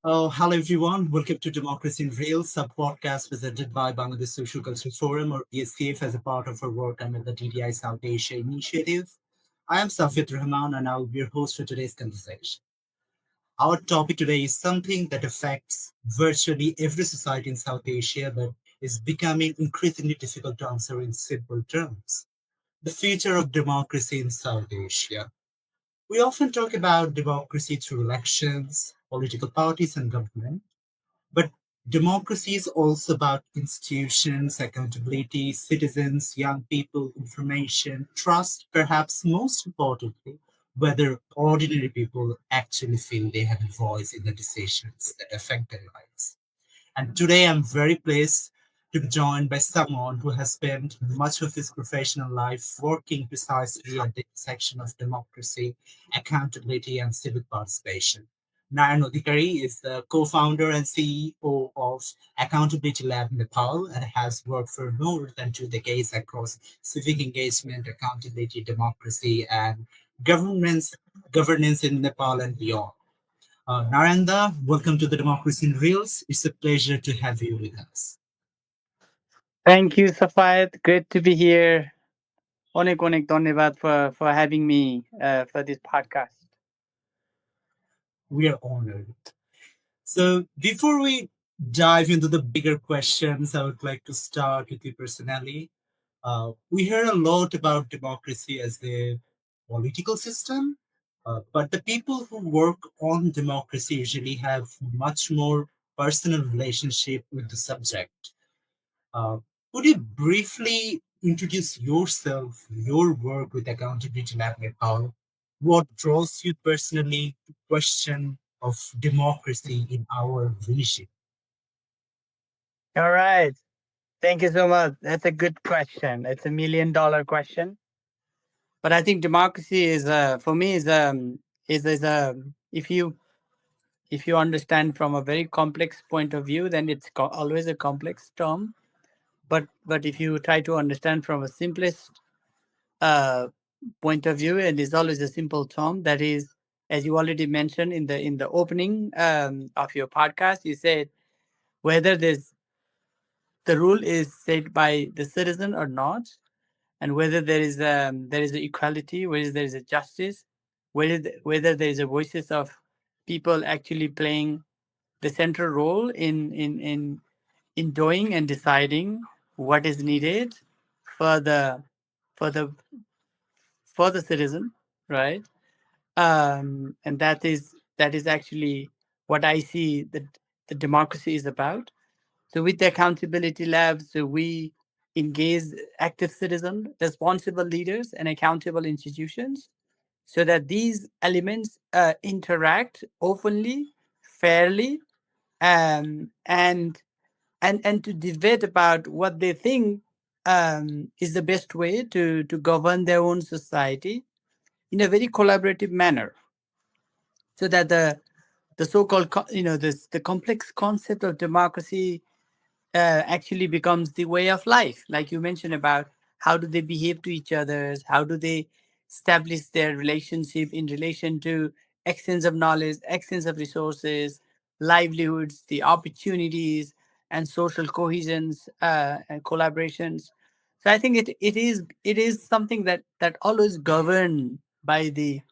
Hello everyone. Welcome to Democracy in Reels, a podcast presented by Bangladesh Social-Cultural Forum or BSCF as a part of our work under the DDI South Asia Initiative. I am Safid Rahman and I will be your host for today's conversation. Our topic today is something that affects virtually every society in South Asia but is becoming increasingly difficult to answer in simple terms. The future of democracy in South Asia. We often talk about democracy through elections, political parties, and government. But democracy is also about institutions, accountability, citizens, young people, information, trust, perhaps most importantly, whether ordinary people actually feel they have a voice in the decisions that affect their lives. And today I'm very pleased to be joined by someone who has spent much of his professional life working precisely at the intersection of democracy, accountability, and civic participation. Narayan Adhikari is the co-founder and CEO of Accountability Lab Nepal and has worked for more than 2 decades across civic engagement, accountability, democracy, and governance governance in Nepal and beyond. Naranda, welcome to the Democracy in Reels. It's a pleasure to have you with us. Thank you, Safayat. Great to be here. অনেক অনেক ধন্যবাদ for having me for this podcast. We are honored. So, before we dive into the bigger questions, I would like to start with you personally. We hear a lot about democracy as a political system, but the people who work on democracy usually have much more personal relationship with the subject. Uh, could you briefly introduce yourself, your work with Accountability Lab Nepal? What draws you personally to question of democracy in our region? All right. Thank you so much. That's a good question. It's $1 million question. But I think democracy is for me is a if you if you understand from a very complex point of view, then it's always a complex term. But if you try to understand from a simplest uh, point of view, and it's always a simple term. That is, as you already mentioned in the opening of your podcast, you said whether the rule is set by the citizen or not, and whether there is a equality, whether there is a justice, whether there is a voices of people actually playing the central role in doing and deciding what is needed for the for the for the citizen, right? And that is actually what I see that the democracy is about. So with the accountability labs, so we engage active citizen, responsible leaders, and accountable institutions, so that these elements interact openly, fairly, and and to debate about what they think is the best way to govern their own society in a very collaborative manner, so that the so-called this the complex concept of democracy actually becomes the way of life, like you mentioned about how do they behave to each others, how do they establish their relationship in relation to exchange of knowledge, exchange of resources, livelihoods, the opportunities, and social cohesions and collaborations. So I think it is something that always governed by the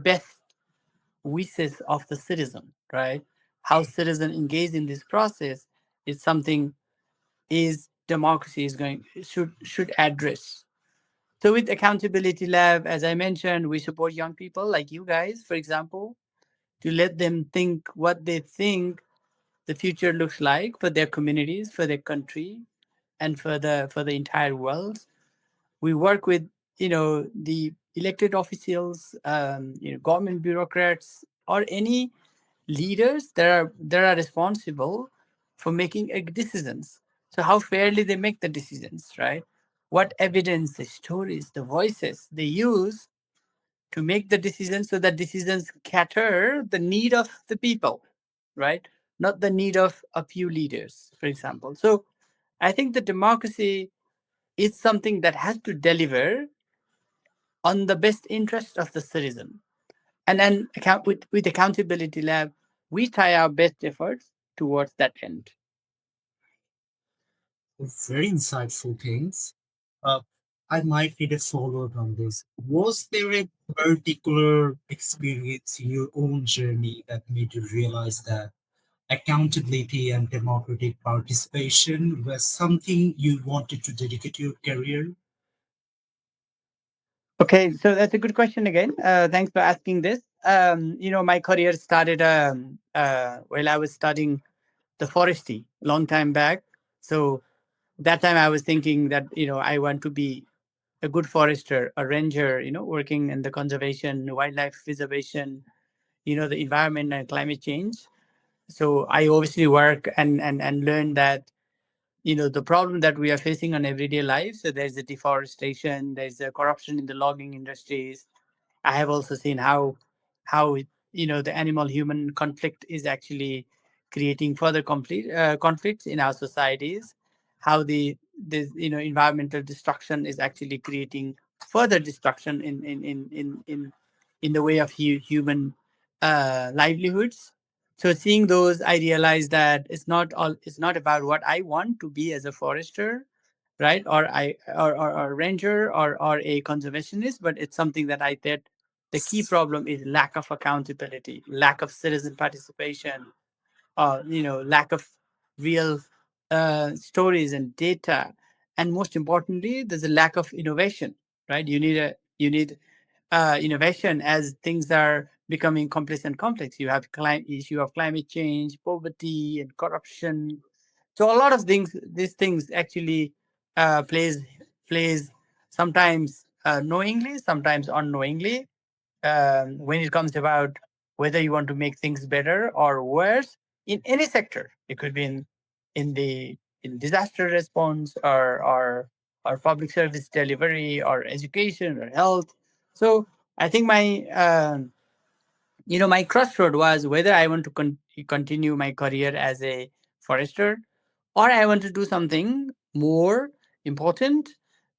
best wishes of the citizen, right? How citizen engage in this process is something is democracy is going should address. So with accountability lab, as I mentioned, we support young people like you guys, for example, to let them think what they think the future looks like for their communities, for their country, and for the entire world. We work with the elected officials, government bureaucrats, or any leaders that are responsible for making decisions. So how fairly they make the decisions, right? What evidence, the stories, the voices they use to make the decisions, so that decisions cater the need of the people, right? Not the need of a few leaders, for example. So I think the democracy is something that has to deliver on the best interest of the citizen. And then with accountability lab, we try our best efforts towards that end. Very insightful things. Uh, I might need a follow-up on this. Was there a particular experience in your own journey that made you realize that accountability and democratic participation were something you wanted to dedicate your career? Okay, so that's a good question again. Thanks for asking this. My career started while I was studying the forestry long time back. So that time I was thinking that I want to be a good forester, a ranger, working in the conservation, wildlife preservation, the environment and climate change. So I obviously work and learn that the problem that we are facing on everyday life. So there's the deforestation, there's the corruption in the logging industries. I have also seen how the animal human conflict is actually creating further conflicts in our societies. How the environmental destruction is actually creating further destruction in the way of human livelihoods. So seeing those, I realized that it's not about what I want to be as a forester, right? Or a ranger or a conservationist, but it's something that I did. The key problem is lack of accountability, lack of citizen participation, lack of real stories and data, and most importantly, there's a lack of innovation. Right? You need innovation as things are becoming complex and complex. You have issue of climate change, poverty, and corruption. So a lot of things, these things actually plays sometimes knowingly, sometimes unknowingly, when it comes about whether you want to make things better or worse in any sector. It could be in disaster response or public service delivery or education or health. So I think my crossroad was whether I want to continue my career as a forester or I want to do something more important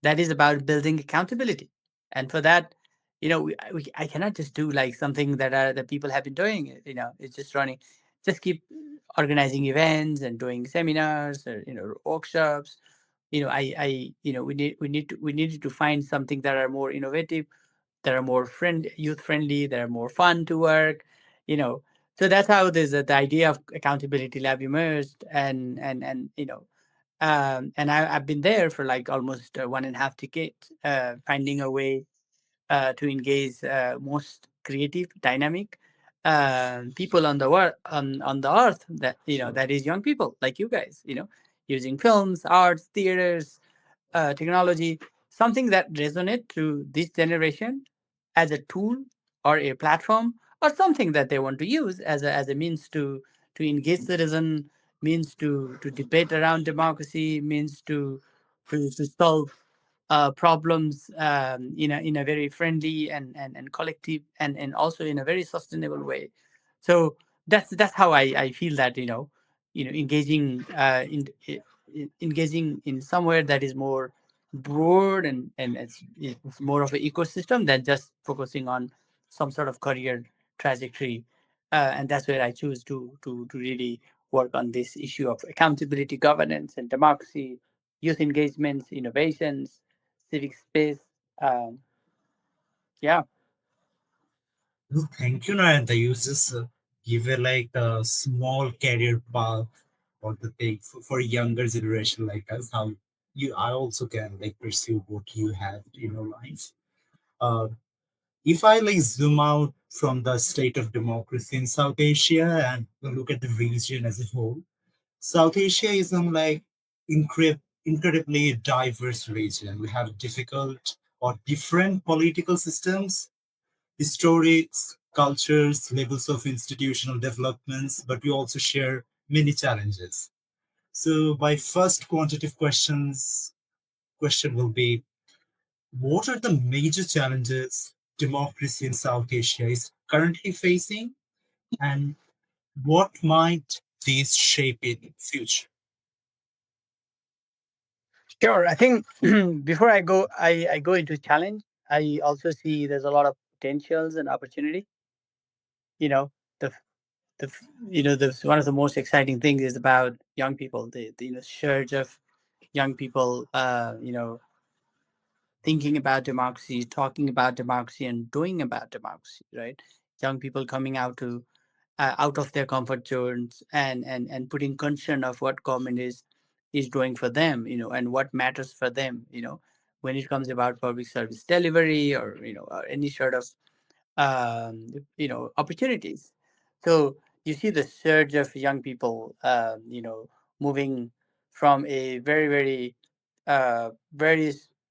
that is about building accountability. And for that, I cannot just do like something that people have been doing. It's just running, just keep organizing events and doing seminars or workshops. We needed to find something that are more innovative, that are more youth friendly, that are more fun to work. You know, so that's how the idea of accountability lab emerged, and I've been there for like almost 1.5 decades, finding a way to engage most creative, dynamic people on the world on the earth. That is young people like you guys. Using films, arts, theaters, technology, something that resonate to this generation as a tool or a platform or something that they want to use as a means to engage citizen, means to debate around democracy, means to solve problems in a very friendly and collective and also in a very sustainable way. So that's how I feel that engaging engaging in somewhere that is more broad and it's more of an ecosystem than just focusing on some sort of career trajectory. And that's where I choose to really work on this issue of accountability, governance, and democracy, youth engagements, innovations, civic space. Um, yeah, No, thank you, Narendra. You just give a like a small career path or the thing for younger generation like us. How you, I also can like pursue what you have in your life. Uh, if I like zoom out from the state of democracy in South Asia and look at the region as a whole, South Asia is like incredibly diverse region. We have difficult or different political systems, histories, cultures, levels of institutional developments, but we also share many challenges. So my first quantitative question will be, what are the major challenges democracy in South Asia is currently facing, and what might these shape in future? sure. I think before I go into challenge, I also see there's a lot of potentials and opportunity. you know the the the one of the most exciting things is about young people, the surge of young people, thinking about democracy, talking about democracy, and doing about democracy, right? Young people coming out of their comfort zones, and putting concern of what government is doing for them, and what matters for them, when it comes about public service delivery, or any sort of opportunities. So you see the surge of young people, moving from a very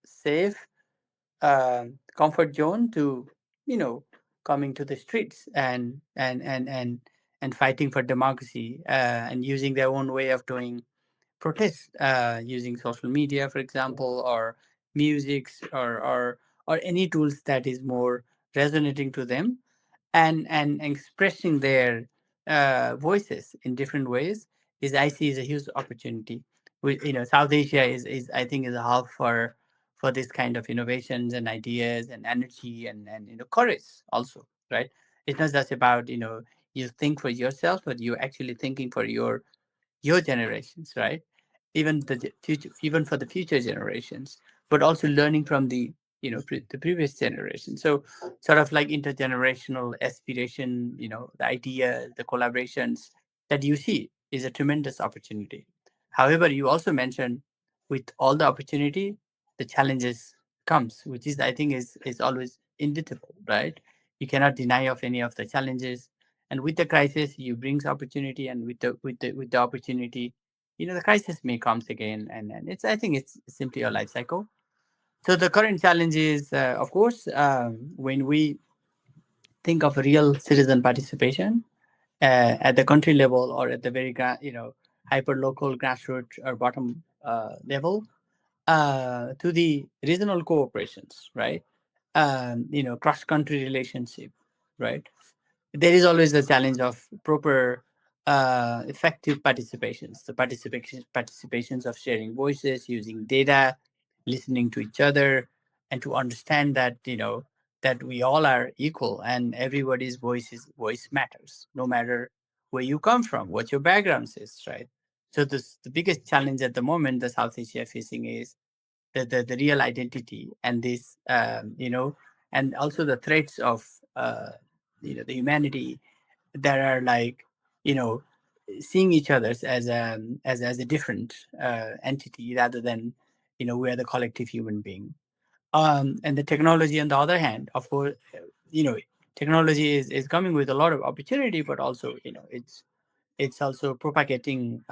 safe comfort zone to coming to the streets, and fighting for democracy, and using their own way of doing protests, using social media, for example, or music, or any tools that is more resonating to them, and expressing their voices in different ways, is I see is a huge opportunity. South Asia is I think is a hub for this kind of innovations and ideas and energy, and courage also, right? It's not just about you think for yourself, but you're actually thinking for your generations, right? Even future, even for the future generations, but also learning from the previous generation. So sort of like intergenerational aspiration, the idea, the collaborations that you see is a tremendous opportunity. However, you also mentioned, with all the opportunity, the challenges comes, which is I think is always inevitable, right? You cannot deny of any of the challenges, and with the crisis you brings opportunity, and with the opportunity, the crisis may comes again, and it's I think it's simply a life cycle. So the current challenge is, of course, when we think of real citizen participation, at the country level, or at the very hyper local grassroots or bottom level, to the regional cooperations, right? Cross country relationship, right? There is always the challenge of proper effective participations, the participations of sharing voices, using data, listening to each other, and to understand that that we all are equal, and everybody's voice matters, no matter where you come from, what your background is, right? So the biggest challenge at the moment the South Asia facing is the real identity, and this and also the threats of the humanity, that are like you know seeing each other as a different entity, rather than we are the collective human being. And the technology, on the other hand, of course, you know technology is coming with a lot of opportunity, but also it's also propagating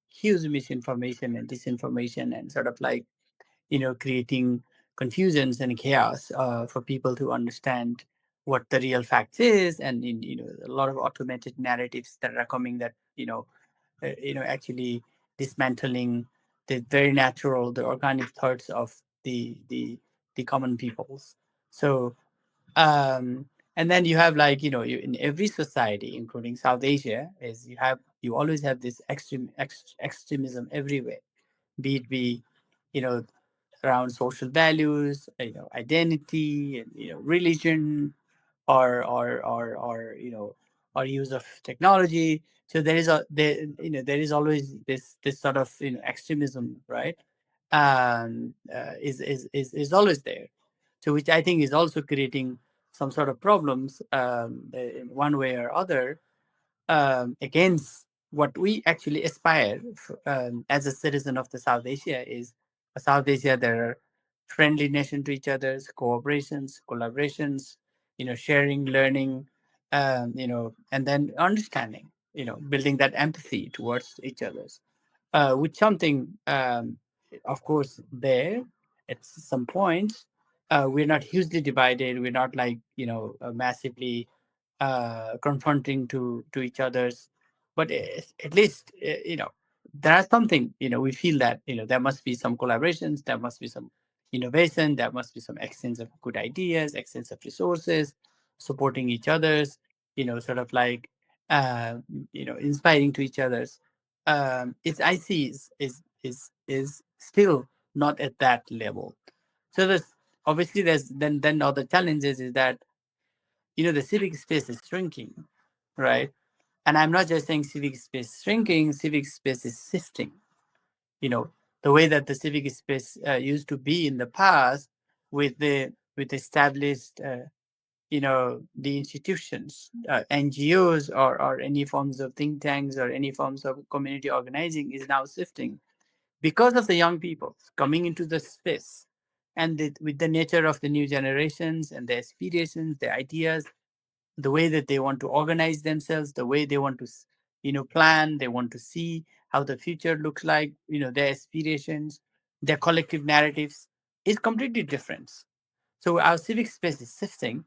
huge misinformation and disinformation, and sort of like creating confusions and chaos for people to understand what the real facts is, and a lot of automated narratives that are coming, that actually dismantling the very natural, the organic thoughts of the common peoples. So um and then you have, like, in every society, including South Asia, is you always have this extremism everywhere, be you know around social values, identity, and religion, or use of technology. So there is always this sort of extremism, right? Is always there. So which I think is also creating some sort of problems, in one way or other, against what we actually aspire as a citizen of the South Asia, is a South Asia that are friendly nation to each other's, cooperations, collaborations, sharing, learning, and then understanding, building that empathy towards each other's, with something, of course, there at some points. We're not hugely divided. We're not like massively confronting to each other's, but at least there are something, we feel that there must be some collaborations, there must be some innovation, there must be some exchange of good ideas, exchange of resources, supporting each other's, sort of like uh, inspiring to each other's. It's I see is still not at that level. So there's obviously there's then other challenges is that the civic space is shrinking. right? And I'm not just saying civic space shrinking, civic space is shifting. You know, the way that the civic space used to be in the past with the established, the institutions, NGOs, or any forms of think tanks or any forms of community organizing is now shifting because of the young people coming into the space, and with the nature of the new generations and their aspirations, their ideas, the way that they want to organize themselves, the way they want to, plan, they want to see how the future looks like, their aspirations, their collective narratives is completely different. So our civic space is shifting,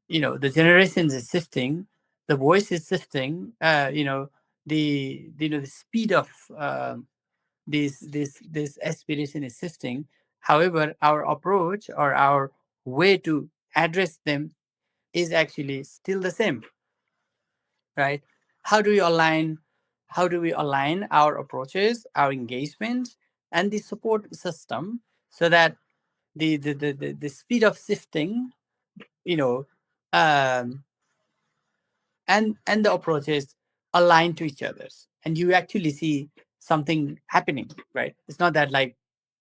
the generations is shifting, the voice is shifting, the speed of this aspiration is shifting. However, our approach or our way to address them is actually still the same, right? How do we align? How do we align our approaches, our engagements, and the support system so that the speed of shifting, you know, um, and the approaches align to each other's, and you actually see something happening, right? It's not that, like,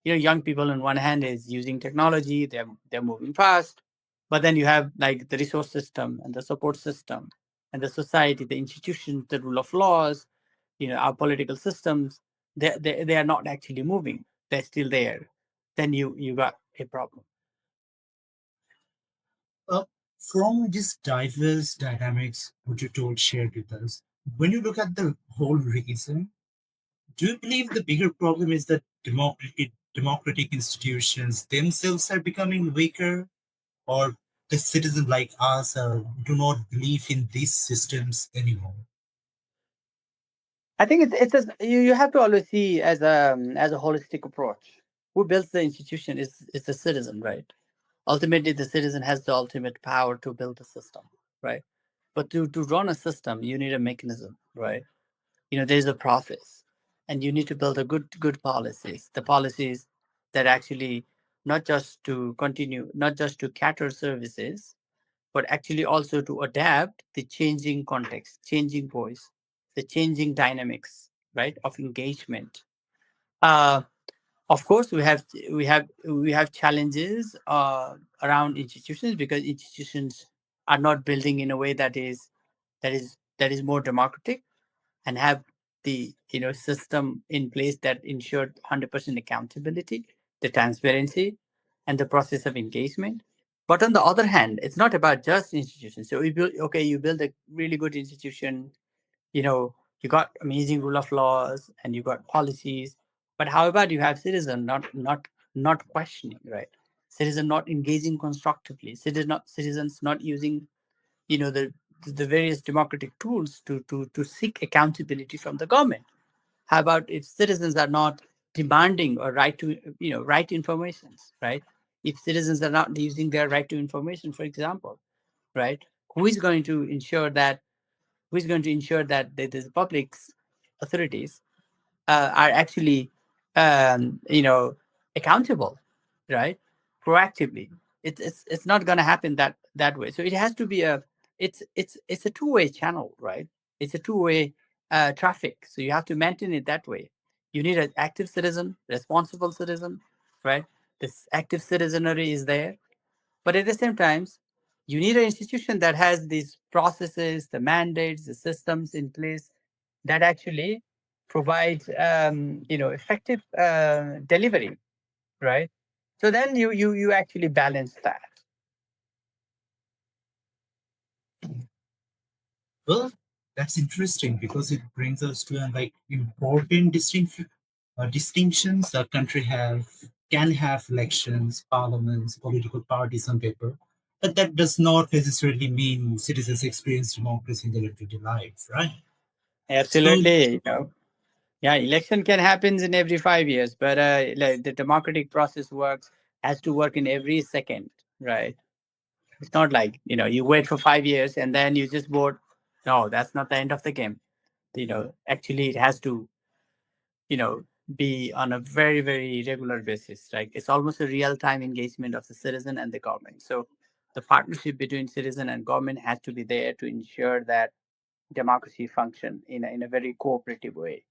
young people on one hand is using technology, they're moving fast, but then you have like the resource system and the support system and the society, the institutions, the rule of laws, our political systems, they are not actually moving, they're still there. Then you got a problem. Uh, from these diverse dynamics, what you told shared with us, when you look at the whole reason, do you believe the bigger problem is that democratic institutions themselves are becoming weaker, or the citizens like us do not believe in these systems anymore? I think you have to always see as a holistic approach. Who builds the institution is the citizen, right? Ultimately, the citizen has the ultimate power to build a system, right? But to run a system, you need a mechanism, right? There's a process, and you need to build a good policies. The policies that actually not just to cater services, but actually also to adapt the changing context, changing voice, the changing dynamics, right, of engagement. Uh, of course, we have challenges around institutions, because institutions are not building in a way that is more democratic, and have the system in place that ensure 100% accountability, the transparency, and the process of engagement. But on the other hand, it's not about just institutions. So you build a really good institution, you know you got amazing rule of laws and you got policies, but how about you have citizen not questioning, right? Citizen not engaging constructively, citizens not using the various democratic tools to seek accountability from the government. How about if citizens are not demanding or right information, right? If citizens are not using their right to information, for example, right? Who is going to ensure that the public's authorities are actually accountable, right? Proactively. It's not going to happen that way. So it has to be it's a two-way channel, right? It's a two-way traffic. So you have to maintain it that way. You need an active citizen, responsible citizen, right? This active citizenry is there, but at the same time, you need an institution that has these processes, the mandates, the systems in place that actually provides, effective delivery, right? So then you actually balance that. Well, that's interesting because it brings us to like important distinctions. A country can have elections, parliaments, political parties on paper, but that does not necessarily mean citizens experience democracy in their everyday life, right? So, Absolutely, yeah, election can happen in every 5 years, but like the democratic process has to work in every second, right? It's not like you wait for 5 years and then you just vote. No, that's not the end of the game. Actually, it has to you know be on a very very regular basis. Like, it's almost a real time engagement of the citizen and the government. So the partnership between citizen and government has to be there to ensure that democracy function in a very cooperative way.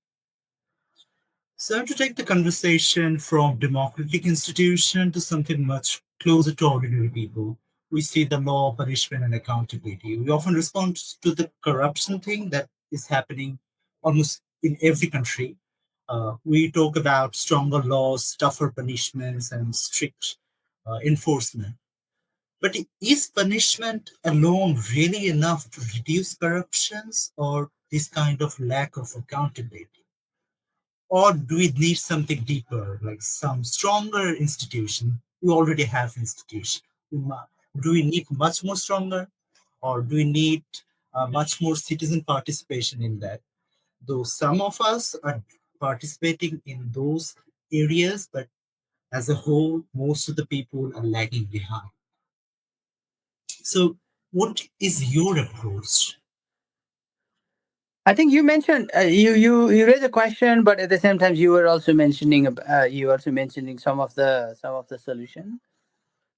So, to take the conversation from democratic institution to something much closer to ordinary people, we see the law, punishment, and accountability. We often respond to the corruption thing that is happening almost in every country. We talk about stronger laws, tougher punishments, and strict enforcement. But is punishment alone really enough to reduce corruptions or this kind of lack of accountability? Or do we need something deeper, like some stronger institution? We already have institution. Do we need much more stronger, or do we need much more citizen participation in that? Though some of us are participating in those areas, but as a whole, most of the people are lagging behind. So, what is your approach? I think you mentioned you raised a question, but at the same time you were also mentioning some of the solution.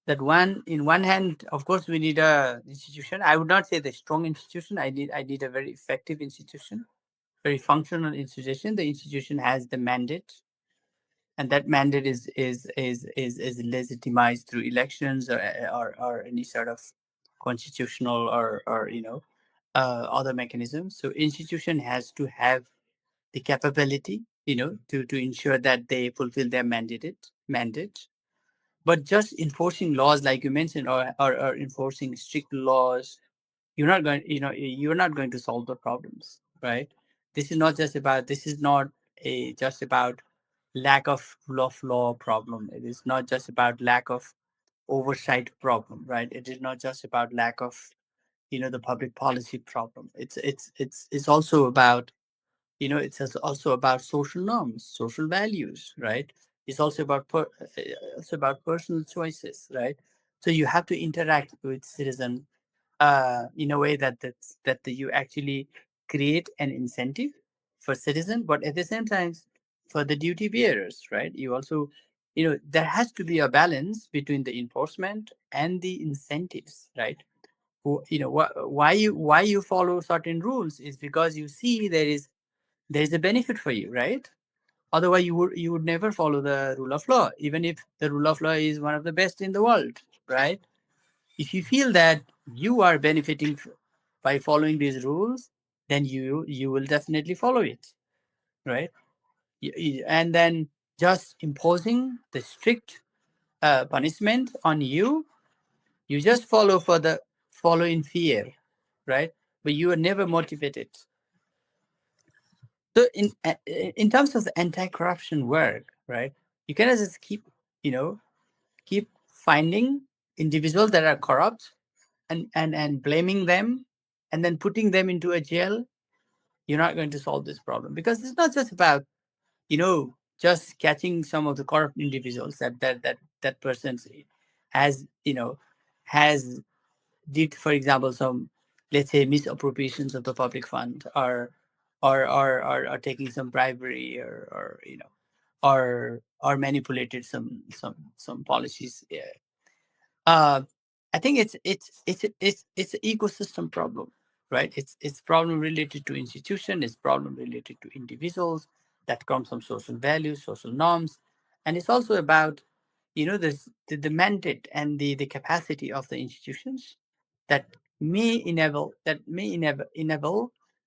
That one in one hand, of course, we need a institution. I would not say the strong institution. I need a very effective institution, very functional institution. The institution has the mandate, and that mandate is legitimized through elections or any sort of constitutional or other mechanisms. So institution has to have the capability, to ensure that they fulfill their mandate. But just enforcing laws, like you mentioned, or enforcing strict laws, you're not going to solve the problems, right? This is not a just about lack of rule of law problem. It is not just about lack of oversight problem, right? It is not just about lack of the public policy problem. It's also about also about social norms, social values, right? It's also about it's about personal choices, right? So you have to interact with citizen in a way that you actually create an incentive for citizen, but at the same time for the duty bearers, right? You also, there has to be a balance between the enforcement and the incentives, right? Why you follow certain rules is because you see there is a benefit for you, right? Otherwise you would never follow the rule of law, even if the rule of law is one of the best in the world, right? If you feel that you are benefiting by following these rules, then you will definitely follow it, right? And then just imposing the strict punishment on you, you just follow in fear, right? But you are never motivated. So in terms of the anti-corruption work, right, you cannot just keep finding individuals that are corrupt and blaming them and then putting them into a jail. You're not going to solve this problem, because it's not just about just catching some of the corrupt individuals that person has has did, for example, some, let's say, misappropriations of the public fund, or taking some bribery, or manipulated some policies. uh, I think it's an ecosystem problem, right? It's problem related to institution, it's problem related to individuals, that comes from social values, social norms, and it's also about the mandate and the capacity of the institutions that may enable the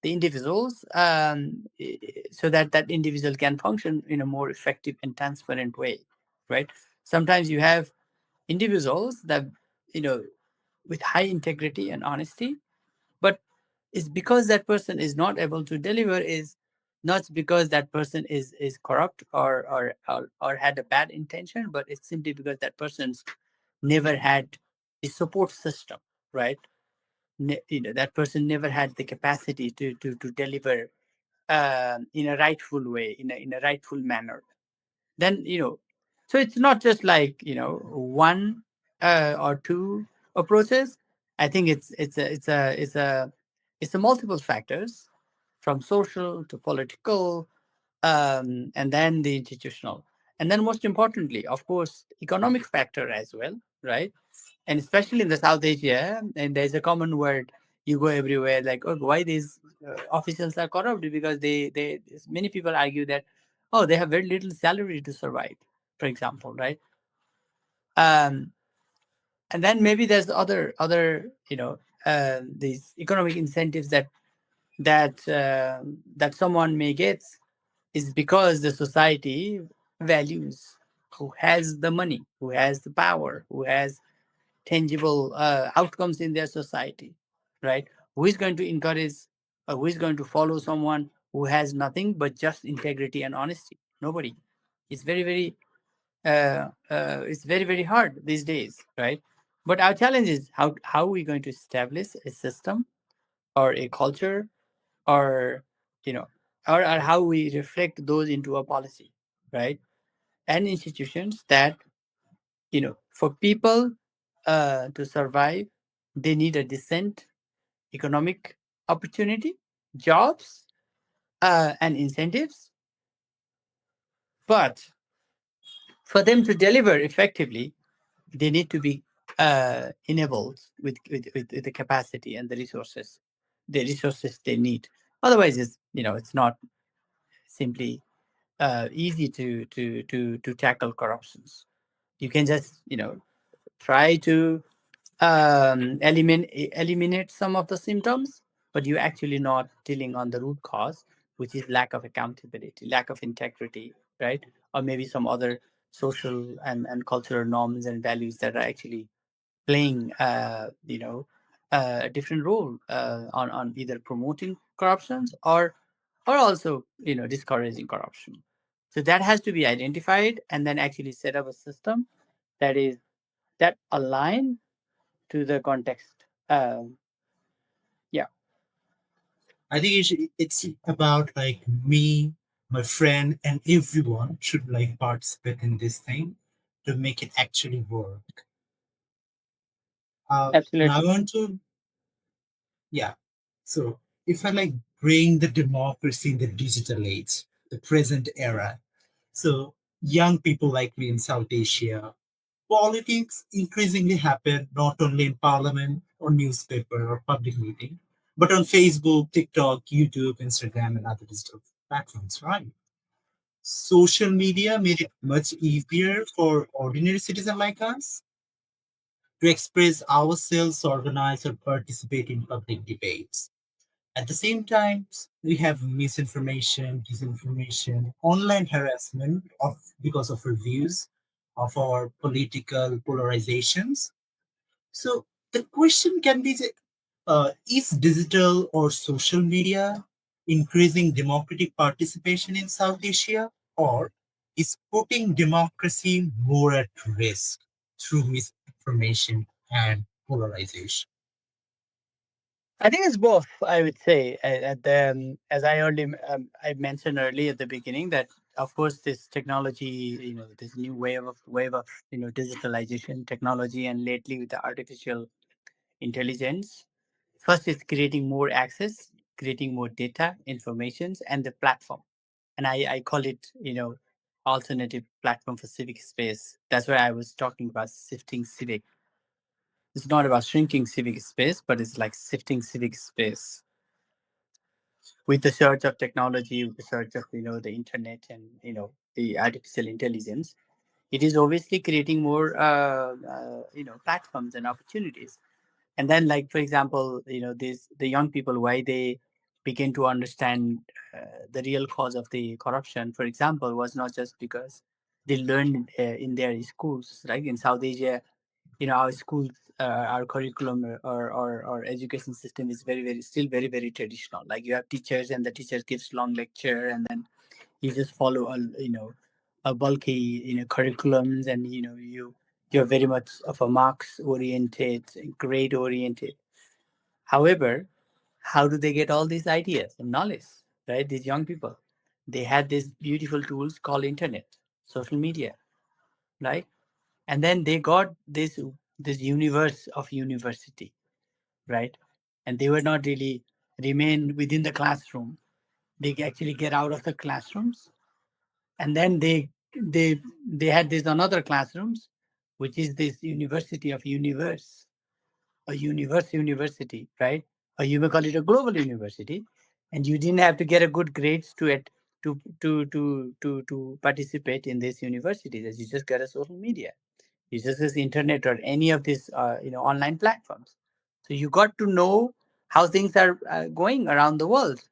individuals, so that that individual can function in a more effective and transparent way, right? Sometimes you have individuals that you know with high integrity and honesty, but it's because that person is not able to deliver, is not because that person is corrupt or had a bad intention, but it's simply because that person's never had a support system, right? That person never had the capacity to deliver in a rightful way, in a rightful manner. Then so it's not just like one or two approaches. I think it's a multiple factors, from social to political, and then the institutional, and then most importantly, of course, economic factor as well, right? And especially in the South Asia, and there's a common word, you go everywhere like, oh, why officials are corrupt because they many people argue that, oh, they have very little salary to survive, for example, right? um, and then maybe there's other these economic incentives that someone may get is because the society values who has the money, who has the power, who has tangible outcomes in their society, right? Who is going to encourage, or who is going to follow someone who has nothing but just integrity and honesty? Nobody. It's very hard these days, right? But our challenge is how are we going to establish a system or a culture, or you know or how we reflect those into a policy, right? And institutions that, for people to survive, they need a decent economic opportunity, jobs, and incentives. But for them to deliver effectively, they need to be enabled with the capacity and the resources they need. Otherwise, it's not simply easy to tackle corruptions. You can just try to eliminate some of the symptoms, but you're actually not dealing on the root cause, which is lack of accountability, lack of integrity, right? Or maybe some other social and cultural norms and values that are actually playing, a different role on either promoting corruptions or also discouraging corruption. So that has to be identified and then actually set up a system that is that align to the context. Yeah, I think it's about like me, my friend, and everyone should like participate in this thing to make it actually work. Now I absolutely. want to, yeah. So if I like bring the democracy in the digital age, the present era, so young people like me in South Asia, politics increasingly happen not only in parliament or newspaper or public meeting, but on Facebook, TikTok, YouTube, Instagram, and other digital platforms, right? Social media made it much easier for ordinary citizens like us to express ourselves, organize, or participate in public debates. At the same time, we have misinformation, disinformation, online harassment because of our views, of our political polarizations. So the question can be, is digital or social media increasing democratic participation in South Asia, or is putting democracy more at risk through misinformation and polarization? I think it's both. I would say, as I mentioned earlier at the beginning, that of course this technology, this new wave of digitalization technology, and lately with the artificial intelligence, first is creating more access, creating more data, informations, and the platform. And I call it, alternative platform for civic space. That's why I was talking about shifting civic. It's not about shrinking civic space, but it's like shifting civic space with the surge of technology, with the surge of the internet and the artificial intelligence. It is obviously creating more platforms and opportunities. And then, like for example, the young people, why they begin to understand the real cause of the corruption, for example, was not just because they learned in their schools, right? In South Asia, our schools, our curriculum, or education system is still very traditional. Like you have teachers, and the teacher gives long lecture, and then you just follow a bulky curriculums, and you're very much of a marks oriented, grade oriented. However, how do they get all these ideas and knowledge, right? These young people, they had these beautiful tools called internet, social media, right? And then they got this universe of university, right? And they were not really remain within the classroom. They actually get out of the classrooms, and then they had this another classrooms, which is this university of universe, a university, right? Or you may call it a global university, and you didn't have to get a good grades to it to participate in these universities. As you just got a social media, you just use internet or any of these online platforms. So you got to know how things are going around the world.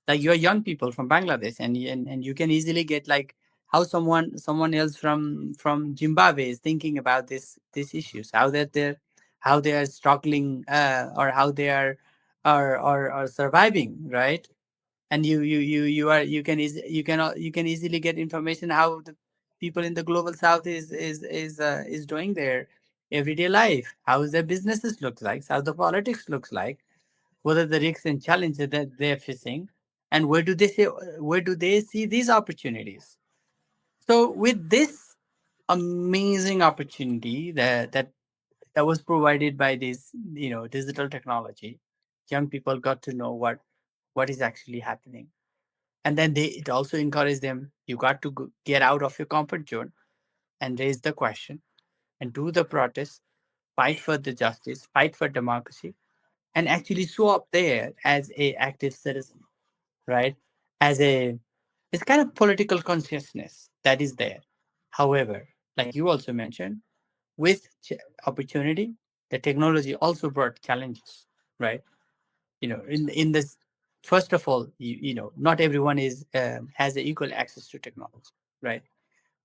Like you're young people from Bangladesh, and you can easily get like how someone else from Zimbabwe is thinking about these issues, how they are struggling, or how they are surviving, right? And you can easily get information how the people in the global south is doing their everyday life, how their businesses look like, how the politics looks like, what are the risks and challenges that they're facing, and where do they see these opportunities. So with this amazing opportunity that was provided by this digital technology, young people got to know what is actually happening. And then it also encouraged them, you got to get out of your comfort zone and raise the question and do the protest, fight for the justice, fight for democracy, and actually show up there as a active citizen, right? As a It's kind of political consciousness that is there. However, like you also mentioned, with opportunity, the technology also brought challenges, right? In this, first of all, not everyone is has a equal access to technology, right?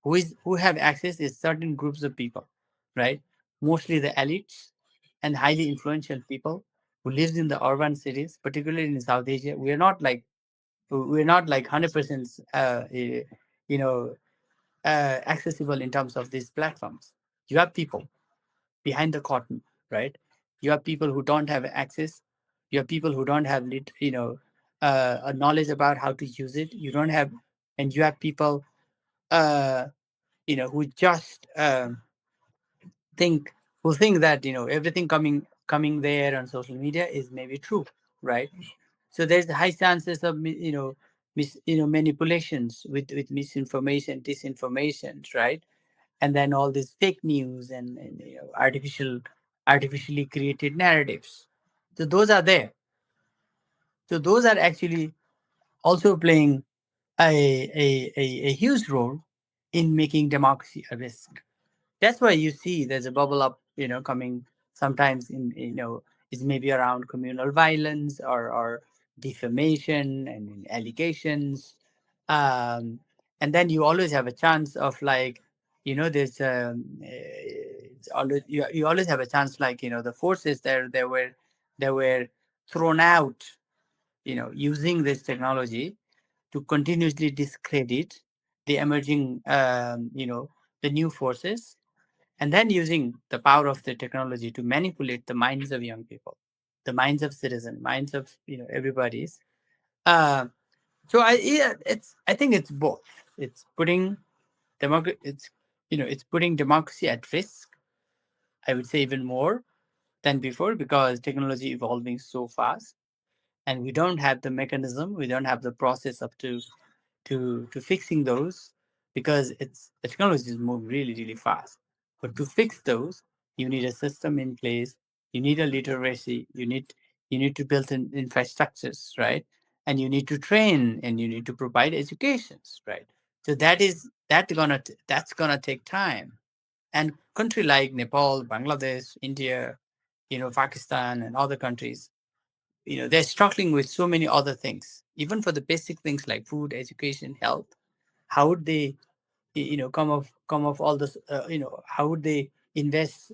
Who have access is certain groups of people, right? Mostly the elites and highly influential people who lives in the urban cities, particularly in South Asia. We're not like 100% you know accessible in terms of these platforms. You have people behind the curtain, right? You have people who don't have access. You have people who don't have a knowledge about how to use it. You don't have, and you have people uh, who just think who think that everything coming there on social media is maybe true, right? So there's high chances of manipulations with misinformation, disinformation, right? And then all this fake news and artificially created narratives. So those are there. So those are actually also playing a huge role in making democracy a risk. That's why you see there's a bubble up, coming sometimes in, is maybe around communal violence or defamation and allegations. Um, and then you always have a chance of like, there's it's always you always have a chance like the forces there they were thrown out, using this technology to continuously discredit the emerging, the new forces, and then using the power of the technology to manipulate the minds of young people, the minds of citizens, minds of everybody's. Uh, I think it's both. It's putting it's putting democracy at risk. I would say even more than before because technology evolving so fast, and we don't have the mechanism, we don't have the process up to fixing those because the technology is moving really really fast. But to fix those, you need a system in place, you need a literacy, you need to build in infrastructures, right? And you need to train and you need to provide educations, right? So that's gonna take time. And country like Nepal, Bangladesh, India, Pakistan and other countries, they're struggling with so many other things, even for the basic things like food, education, health. How would they come of all this, how would they invest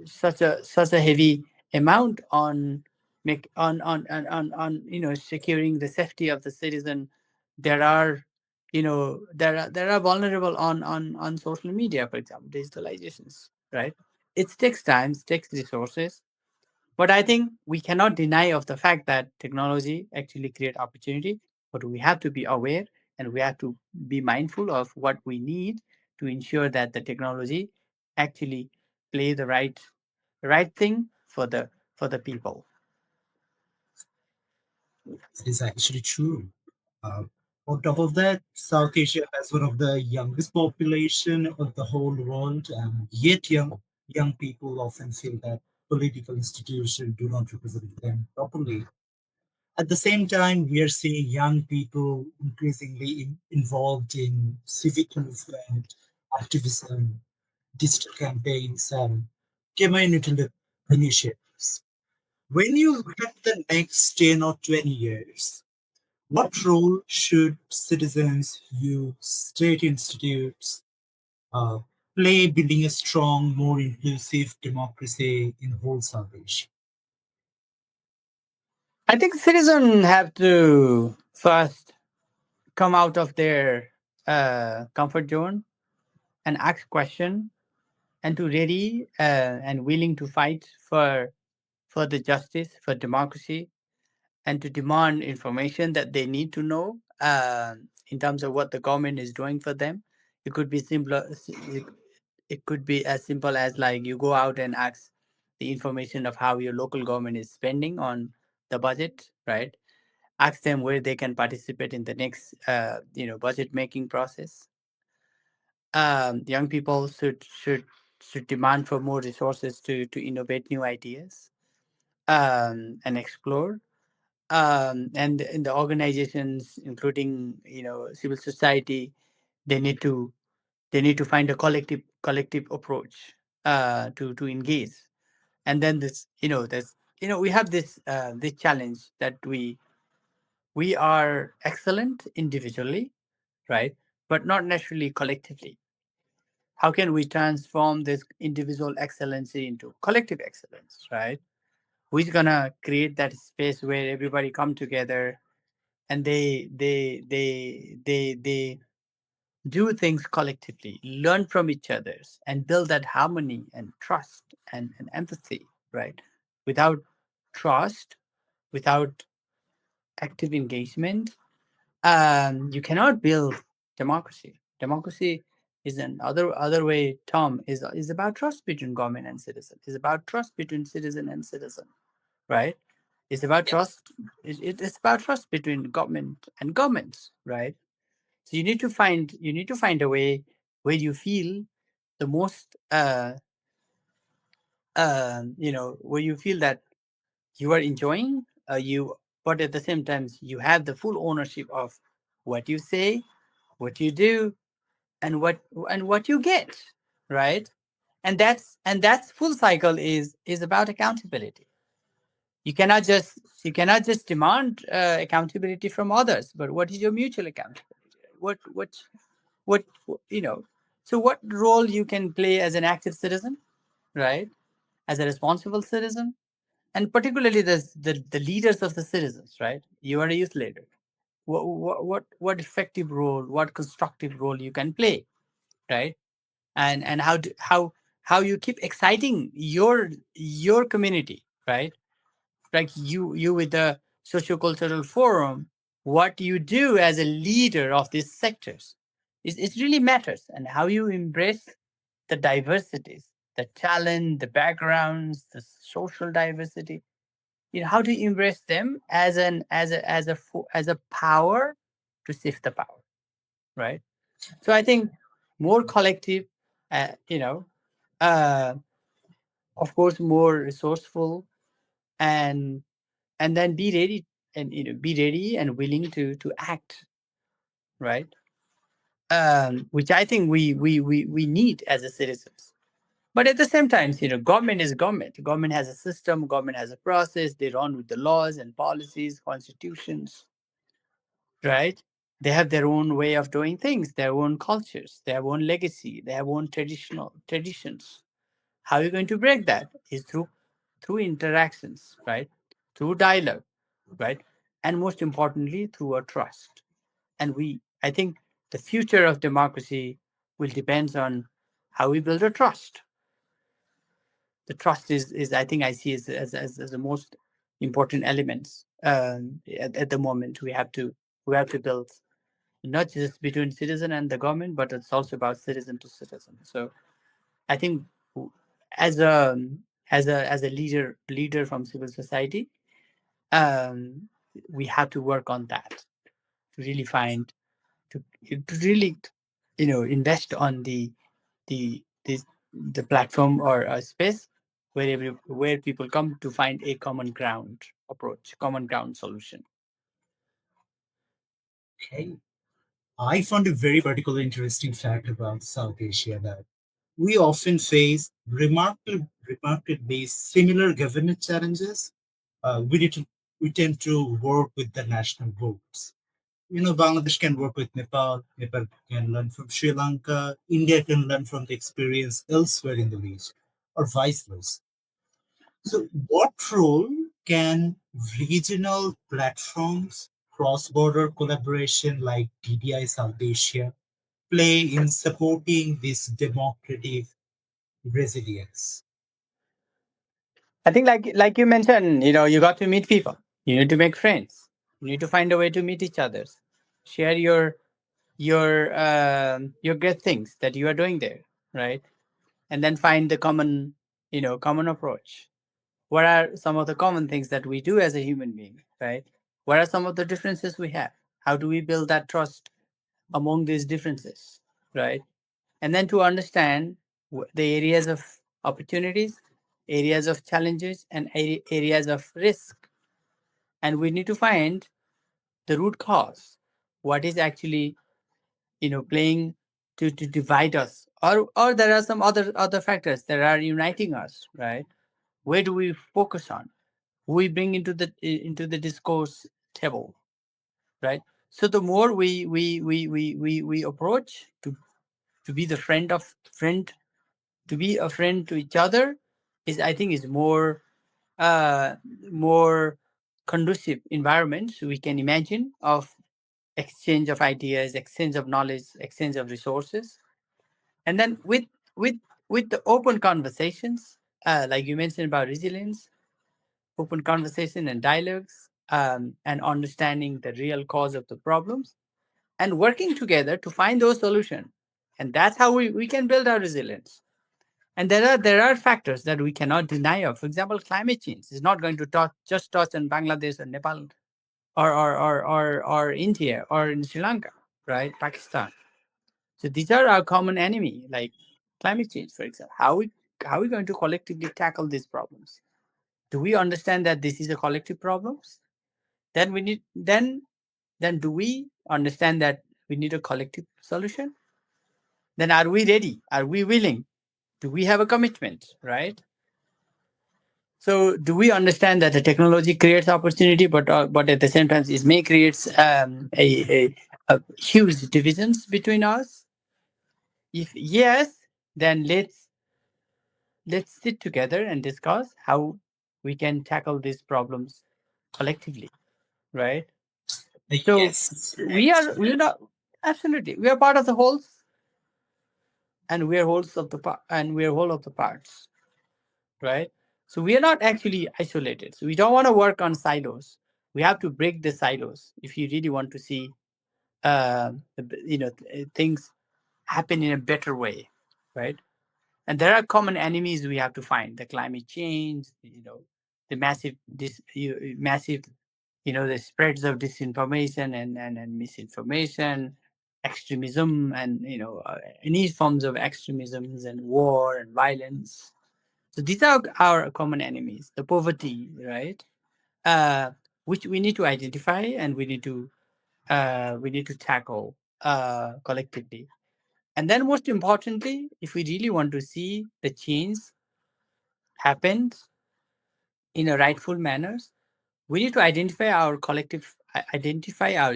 such a heavy amount on make on securing the safety of the citizen. There are there are vulnerable on social media, for example, digitalizations, right? It takes time, it takes resources, but I think we cannot deny of the fact that technology actually create opportunity, but we have to be aware and we have to be mindful of what we need to ensure that the technology actually play the right thing for the people. That is actually true. Uh, on top of that, South Asia has one of the youngest population of the whole world, and yet young people often feel that political institutions do not represent them properly. At the same time, we are seeing young people increasingly involved in civic movement, activism, digital campaigns, and community initiatives. When you look at the next 10 or 20 years, what role should citizens, youth, state institutes uh, play building a strong, more inclusive democracy in whole salvation? I think citizens have to first come out of their comfort zone and ask question and to ready and willing to fight for the justice for democracy and to demand information that they need to know in terms of what the government is doing for them. It could be simpler. It could be as simple as like you go out and ask the information of how your local government is spending on the budget, right? Ask them where they can participate in the next, budget making process. Young people should demand for more resources to innovate new ideas and explore. And the organizations, including civil society, they need to they need to find a collective approach to engage. And then we have this challenge that we are excellent individually, right? But not necessarily collectively. How can we transform this individual excellency into collective excellence, right? Who's gonna create that space where everybody come together and they do things collectively, learn from each others, and build that harmony and trust and empathy, right? Without trust, without active engagement, you cannot build democracy. Democracy is an other way. Tom is about trust between government and citizen. Is about trust between citizen and citizen, right? It's about trust. It's about trust between government and governments, right? So you need to find a way where you feel the most, where you feel that you are enjoying you, but at the same time you have the full ownership of what you say, what you do, and what you get, right? And that's full cycle is about accountability. You cannot just demand accountability from others, but what is your mutual accountability? What so what role you can play as an active citizen, right? As a responsible citizen, and particularly the leaders of the citizens, right? You are a youth leader. What effective role, what constructive role you can play, right? And how you keep exciting your community, right? Like you with the socio-cultural forum, what you do as a leader of these sectors it really matters, and how you embrace the diversities, the talent, the backgrounds, the social diversity. How to embrace them as a power to shift the power, right? So I think more collective, uh, you know uh, of course more resourceful, and then be ready and willing to act, right? Which I think we need as a citizens. But at the same time, government is government. Government has a system. Government has a process. They run with the laws and policies, constitutions, right? They have their own way of doing things, their own cultures, their own legacy, their own traditional traditions. How are you going to break that? Is through interactions, right? Through dialogue, right? And most importantly, through a trust. And I think the future of democracy will depend on how we build a trust. The trust is I think I see as the most important elements at the moment. We have to build not just between citizen and the government, but it's also about citizen to citizen. So I think as a as a leader from civil society, um, we have to work on that to really find to really invest on the this the platform or a space where people come to find a common ground. approach, common ground solution. Okay. I found a very particular interesting fact about South Asia that we often face remarkably similar governance challenges. We tend to work with the national boards. Bangladesh can work with Nepal, Nepal can learn from Sri Lanka, India can learn from the experience elsewhere in the region, or vice versa. So, what role can regional platforms, cross border collaboration like DDI South Asia, play in supporting this democratic resilience? I think, like you mentioned, you got to meet people. You need to make friends. You need to find a way to meet each others, share your great things that you are doing there, right? And then find the common approach. What are some of the common things that we do as a human being, right? What are some of the differences we have? How do we build that trust among these differences, right? And then to understand the areas of opportunities, areas of challenges, and areas of risk. And we need to find the root cause. What is actually playing to divide us, or there are some other factors that are uniting us, right? Where do we focus on? Who we bring into the discourse table, right? So the more we approach to be the friend to be a friend to each other, is I think is uh more conducive environments we can imagine of exchange of ideas, exchange of knowledge, exchange of resources. And then with with the open conversations, like you mentioned about resilience, open conversation and dialogues, and understanding the real cause of the problems, and working together to find those solutions. And that's how we can build our resilience. And there are factors that we cannot deny of. For example, climate change is not going to just touch in Bangladesh or Nepal, or India or in Sri Lanka, right? Pakistan. So these are our common enemy, like climate change, for example. How are we going to collectively tackle these problems? Do we understand that this is a collective problem? Then we need then do we understand that we need a collective solution? Then are we ready? Are we willing? Do we have a commitment, right? So do we understand that the technology creates opportunity, but at the same time it may creates a huge divisions between us? If yes, then let's sit together and discuss how we can tackle these problems collectively, right? So Yes, we're not, absolutely, we are part of the whole, and we are wholes of the part, and we are whole of the parts, right? So we are not actually isolated. So we don't want to work on silos. We have to break the silos if you really want to see things happen in a better way, right? And there are common enemies we have to find: the climate change, the massive, the spreads of disinformation and misinformation, extremism, and any forms of extremisms and war and violence. So these are our common enemies. The poverty, right? uh, which we need to identify, and we need to tackle collectively. And then, most importantly, if we really want to see the change happen in a rightful manners, we need to identify our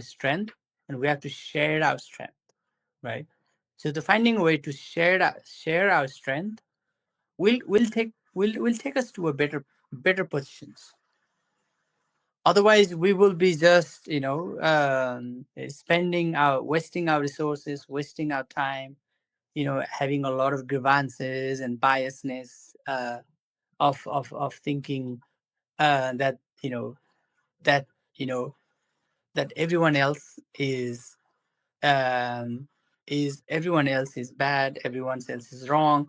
strength, and we have to share our strength, right? So the finding a way to share our strength will take us to a better positions. Otherwise, we will be just wasting our resources, wasting our time, having a lot of grievances and biasness, of thinking that that you know that um, everyone else is bad, everyone else is wrong,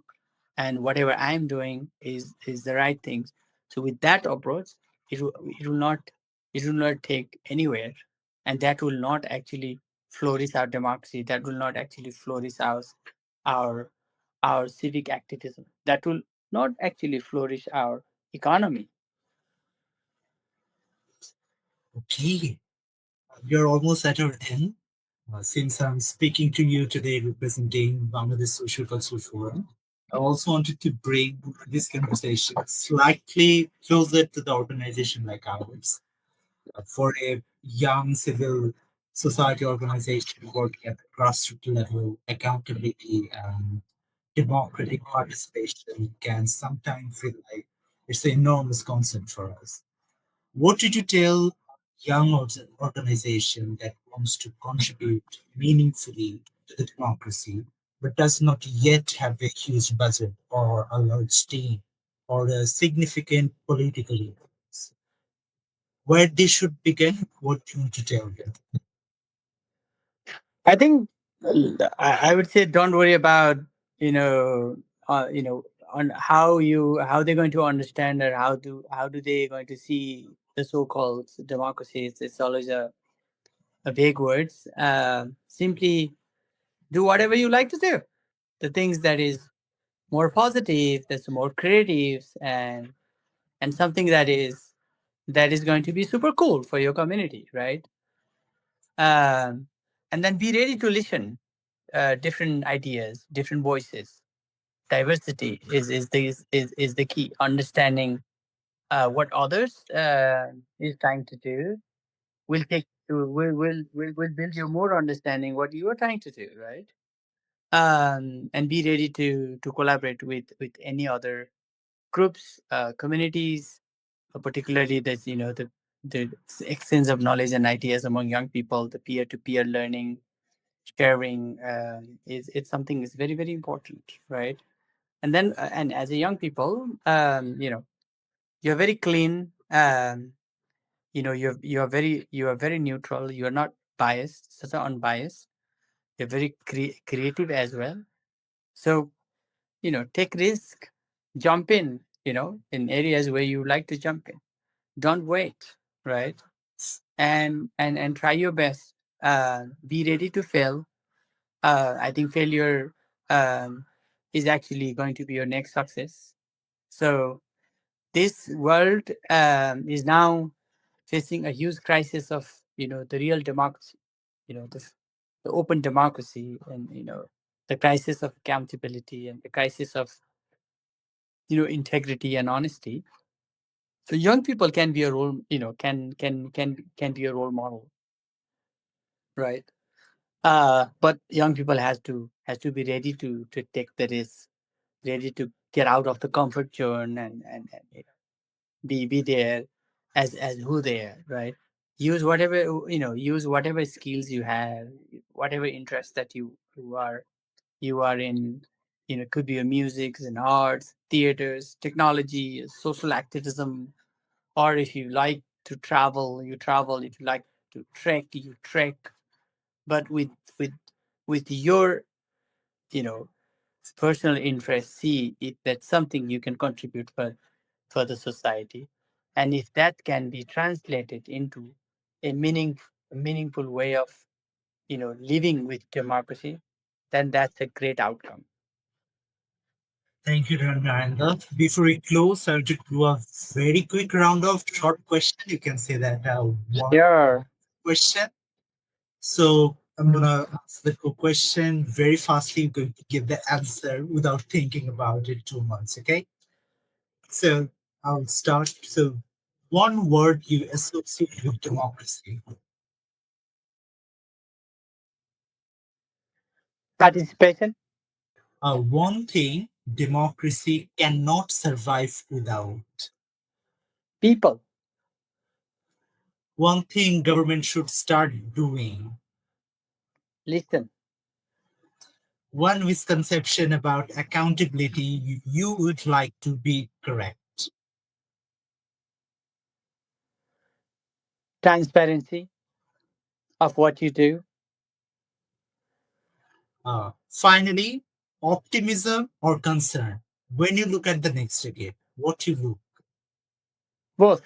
and whatever I'm doing is the right thing. So with that approach, it will not take anywhere, and that will not actually flourish our democracy. That will not actually flourish our our civic activism. That will not actually flourish our economy. Okay, you're almost at our end. Since I'm speaking to you today representing Bangladesh Socio-Cultural Forum, I also wanted to bring this conversation slightly closer to the organization like ours. For a young civil society organization working at the grassroots level, accountability and democratic participation can sometimes feel like it's an enormous concept for us. What did you tell young organization that wants to contribute meaningfully to the democracy, but does not yet have a huge budget or a large team or a significant political influence? Where they should begin? What do you want to tell them? I think I would say don't worry about you know you know on how they're going to understand or how do they going to see the so-called democracies. It's always a vague words. Simply do whatever you like to do. The things that is more positive, that's more creative, and something that is going to be super cool for your community, right? Um, and then be ready to listen different ideas, different voices. Diversity is the key. Understanding what others is trying to do will build you more understanding what you are trying to do, right? And be ready to collaborate with any other groups, communities, particularly that's the exchange of knowledge and ideas among young people, the peer to peer learning, sharing is it's something is very very important, right? And then and as a young people, you're very clean. You are very neutral. You are not biased, such an unbiased. You're very creative as well. So take risk, jump in. In areas where you like to jump in. Don't wait, right? And try your best. Be ready to fail. I think failure um, is actually going to be your next success. So this world is now facing a huge crisis of the real democracy, the open democracy, and the crisis of accountability and the crisis of integrity and honesty. So young people can be a role, can be a role model, right? But young people has to be ready to take the risk, ready to get out of the comfort zone and be there as who they are, right? Use whatever skills you have, whatever interest that you are in. Could be your music and arts, theaters, technology, social activism, or if you like to travel, you travel. If you like to trek, you trek. But with your you know personal interest, see if that's something you can contribute for the society, and if that can be translated into a meaningful way of living with democracy, then that's a great outcome. Thank you, Narendra. Before we close, I'll just do a very quick round of short question. You can say that one Sure. question. So I'm gonna ask the question very fastly. I'm going to give the answer without thinking about it too much. Okay. So I'll start. So one word you associate with democracy. Participation. One thing democracy cannot survive without. People. One thing government should start doing. Listen. One misconception about accountability you would like to be correct. Transparency of what you do. Finally, optimism or concern. When you look at the next decade, what you look. Both.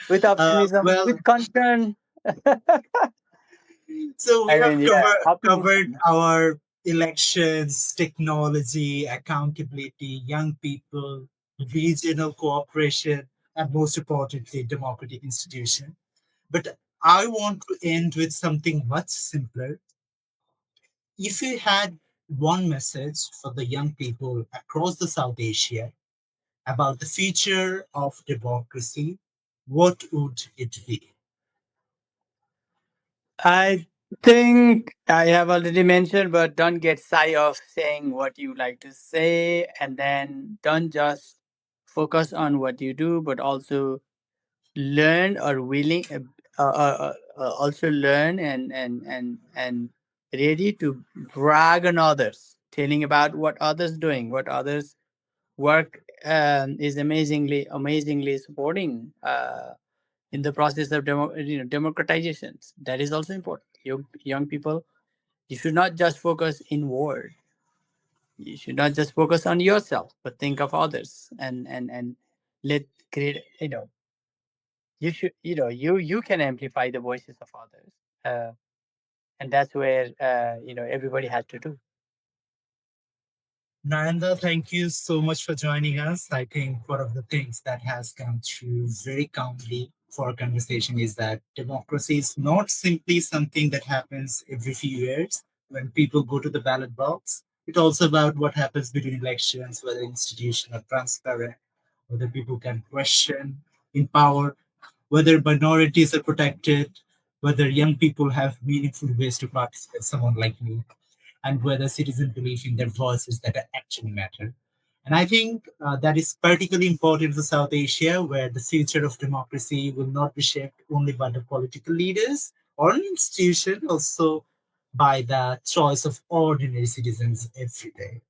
With optimism, Well, with concern. so we I have mean, yeah, covered optimism. our elections, technology, accountability, young people, regional cooperation, and most importantly, democratic institution. But I want to end with something much simpler. If you had one message for the young people across the South Asia about the future of democracy, what would it be? I think I have already mentioned, but don't get shy of saying what you like to say, and then don't just focus on what you do, but also learn or willing, also learn and ready to brag on others, telling about what others doing, what others work is amazingly supporting in the process of democratizations. That is also important. Young people, you should not just focus inward. You should not just focus on yourself, but think of others and let create. You should you can amplify the voices of others, and that's where everybody has to do. Narendra, thank you so much for joining us. I think one of the things that has come through very calmly for our conversation is that democracy is not simply something that happens every few years when people go to the ballot box. It's also about what happens between elections, whether institutions are transparent, whether people can question in power, whether minorities are protected, whether young people have meaningful ways to participate, someone like me, and whether citizens believe in their voices that actually matter. And I think that is particularly important for South Asia, where the future of democracy will not be shaped only by the political leaders or an institution, also by the choice of ordinary citizens every day.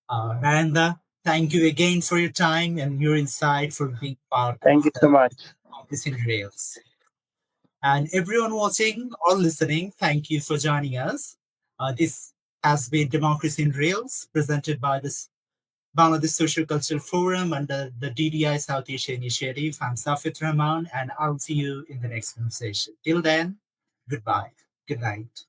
Narendra, thank you again for your time and your insight for being part of Thank you the so much. Democracy in Rails. And everyone watching or listening, thank you for joining us. This has been Democracy in Rails, presented by this Bangladesh Socio-Cultural Forum under the DDI South Asia Initiative. I'm Safit Rahman, and I'll see you in the next conversation. Till then, goodbye. Good night.